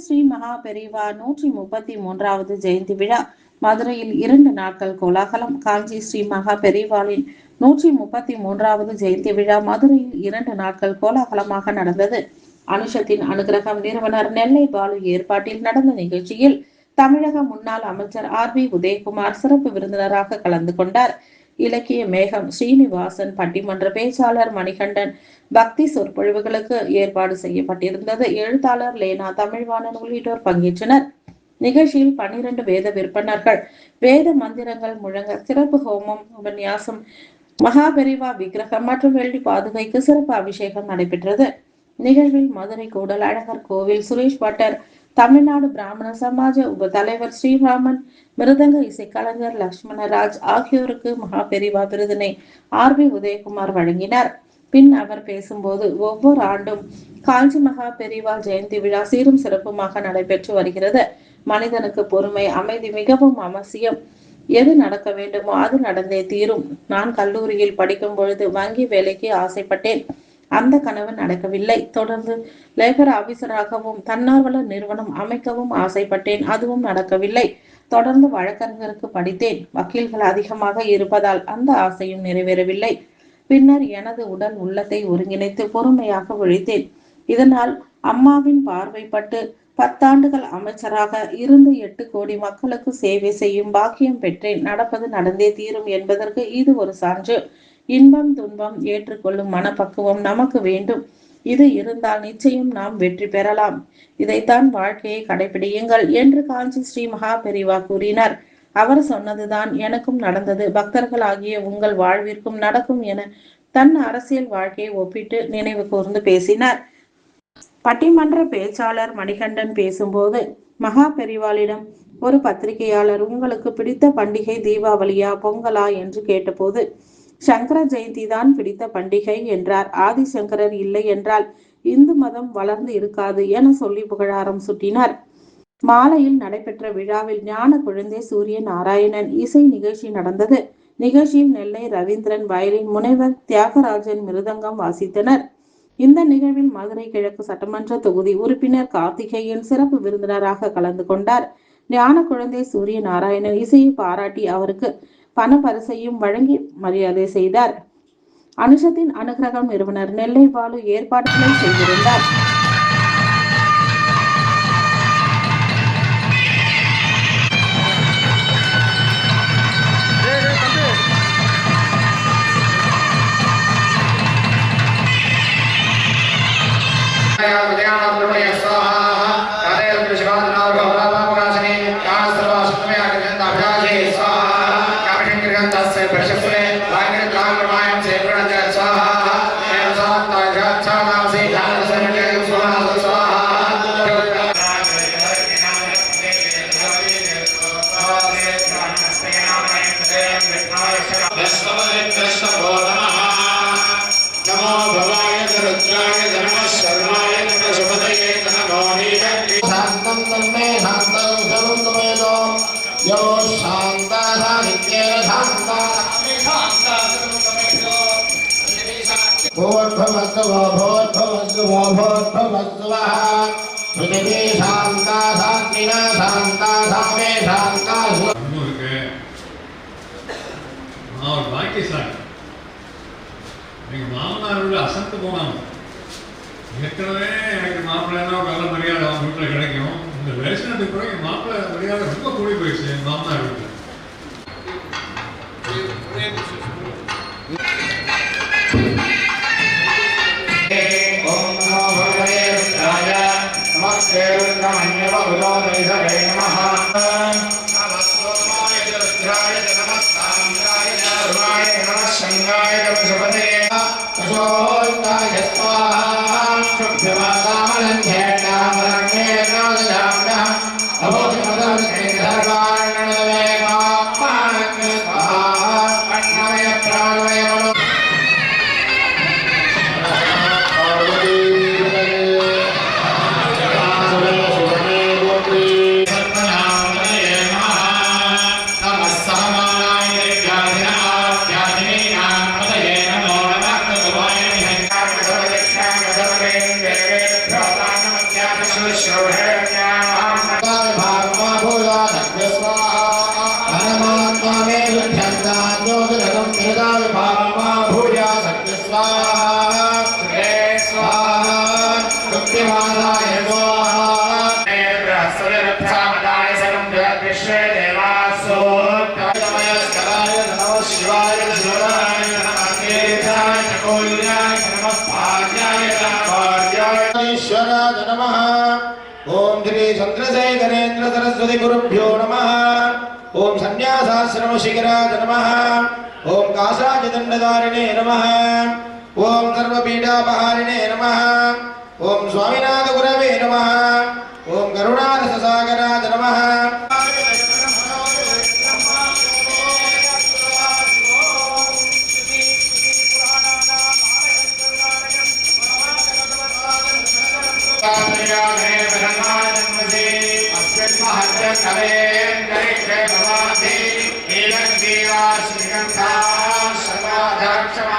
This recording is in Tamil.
ஸ்ரீ மகா பெரிவா 133வது ஜெயந்தி விழா மதுரையில் 2 நாட்கள் கோலாகலம். காஞ்சி ஸ்ரீ மகா பெரிவாளின் 133வது ஜெயந்தி விழா மதுரையில் 2 நாட்கள் கோலாகலமாக நடந்தது. அனுஷத்தின் அனுகிரகம் நிறுவனர் நெல்லை பாலு ஏற்பாட்டில் நடந்த நிகழ்ச்சியில் தமிழக முன்னாள் அமைச்சர் RB உதயகுமார் சிறப்பு விருந்தினராக கலந்து கொண்டார். இலக்கிய மேகம் ஸ்ரீனிவாசன், பட்டிமன்ற பேச்சாளர் மணிகண்டன், பக்தி சொற்பொழிவுகளுக்கு ஏற்பாடு செய்யப்பட்டிருந்தது. எழுத்தாளர் லேனா தமிழ்வாணன் உள்ளிட்டோர் பங்கேற்றனர். நிகழ்ச்சியில் 12 வேத விற்பனர்கள் வேத மந்திரங்கள் முழங்க சிறப்பு ஹோமம், உபன்யாசம், மகாபெரிவா விக்கிரகம் மற்றும் வெள்ளி பாதுகைக்கு சிறப்பு அபிஷேகம் நடைபெற்றது. நிகழ்வில் மதுரை கூடல் அழகர் கோவில் சுரேஷ் பட்டர், தமிழ்நாடு பிராமண சமாஜ உப தலைவர் ஸ்ரீராமன், மிருதங்க இசைக்கலைஞர் லட்சுமணராஜ் ஆகியோருக்கு மகாபெரிவா விருதினை RB உதயகுமார் வழங்கினார். பின் அவர் பேசும்போது, ஒவ்வொரு ஆண்டும் காஞ்சி மகா பெரிவா ஜெயந்தி விழா சீரும் சிறப்புமாக நடைபெற்று வருகிறது. மனிதனுக்கு பொறுமை, அமைதி மிகவும் அவசியம். எது நடக்க வேண்டுமோ அது நடந்தே தீரும். நான் கல்லூரியில் படிக்கும் பொழுது வங்கி வேலைக்கு ஆசைப்பட்டேன். அந்த கனவு நடக்கவில்லை. தொடர்ந்து லேபர் ஆபீசராகவும் தன்னார்வல நிறுவனம் அமைக்கவும் ஆசைப்பட்டேன். அதுவும் நடக்கவில்லை. தொடர்ந்து வழக்கறிஞருக்கு படித்தேன். வக்கீல்கள் அதிகமாக இருப்பதால் அந்த ஆசையும் நிறைவேறவில்லை. பின்னர் எனது உடல் உள்ளத்தை ஒருங்கிணைத்து பொறுமையாக உழைத்தேன். இதனால் அம்மாவின் பார்வைப்பட்டு 10 ஆண்டுகள் அமைச்சராக இருந்து 8 கோடி மக்களுக்கு சேவை செய்யும் பாக்கியம் பெற்றேன். நடப்பது நடந்தே தீரும் என்பதற்கு இது ஒரு சான்று. இன்பம் துன்பம் ஏற்றுக்கொள்ளும் மனப்பக்குவம் நமக்கு வேண்டும். இது இருந்தால் நிச்சயம் நாம் வெற்றி பெறலாம். இதைத்தான் வாழ்க்கையை கடைபிடியுங்கள் என்று காஞ்சி ஸ்ரீ மகா பெரிவா கூறினார். அவர் சொன்னதுதான் எனக்கும் நடந்தது. பக்தர்களாகிய உங்கள் வாழ்விற்கும் நடக்கும் என தன் அரசியல் வாழ்க்கையை ஒப்பிட்டு நினைவு கூர்ந்து பேசினார். பட்டிமன்ற பேச்சாளர் மணிகண்டன் பேசும்போது, மகா பெரிவாளிடம் ஒரு பத்திரிகையாளர் உங்களுக்கு பிடித்த பண்டிகை தீபாவளியா பொங்கலா என்று கேட்டபோது, சங்கர ஜெயந்தி தான் பிடித்த பண்டிகை என்றார். ஆதிசங்கரர் இல்லை என்றால் இந்து மதம் வளர்ந்து இருக்காது என சொல்லி புகழாரம் சுட்டினார். மாலையில் நடைபெற்ற விழாவில் ஞான குழந்தை சூரிய நாராயணன் இசை நிகழ்ச்சி நடந்தது. நிகழ்ச்சியில் நெல்லை ரவீந்திரன் வயலின், முனைவர் தியாகராஜன் மிருதங்கம் வாசித்தனர். இந்த நிகழ்வில் மதுரை கிழக்கு சட்டமன்ற தொகுதி உறுப்பினர் கார்த்திகேயன் சிறப்பு விருந்தினராக கலந்து கொண்டார். ஞான குழந்தை சூரிய நாராயணன் இசையை பாராட்டி அவருக்கு பண பரிசையும் வழங்கி மரியாதை செய்தார். அனுஷத்தின் அனுகிரகம் நிறுவனர் நெல்லை பாலு ஏற்பாடுகளை செய்திருந்தார். எங்க மாமனாரோட அசந்து போனாங்க. ஏற்கனவே எனக்கு மாப்பிள்ளைன்னா ஒரு நல்ல மரியாதை அவங்க வீட்டில் கிடைக்கும். இந்த தரிசனத்துக்கு பிறகு என் மாப்பிள்ளை மரியாதை ரொம்ப கூடி போயிடுச்சு என் மாமனார் வீட்டில். मा भूया सत्य स्वाहा श्रे स्वाहा भक्तिमादाय स्वाहा बृहस्पतिरथामदाय सर्वं जगद्विश्वे देवासो तमय स्कराय नमः शिवाय शिवाय नमः केशाय नकोल्याय नमः भाग्याय नमः ईश्वराय नमः ओम श्री चंद्रशेखरेन्द्र सरस्वती गुरुभ्यो नमः ओम संन्यासाश्रम शिखराय नमः ओम काशाजदंडधारिणे नमः ओम सर्वपीडापहारिणे नमः ओम स्वामिनाथ गुरवे नमः ओम करुणारससागराय नमः सर्वाधक्षमा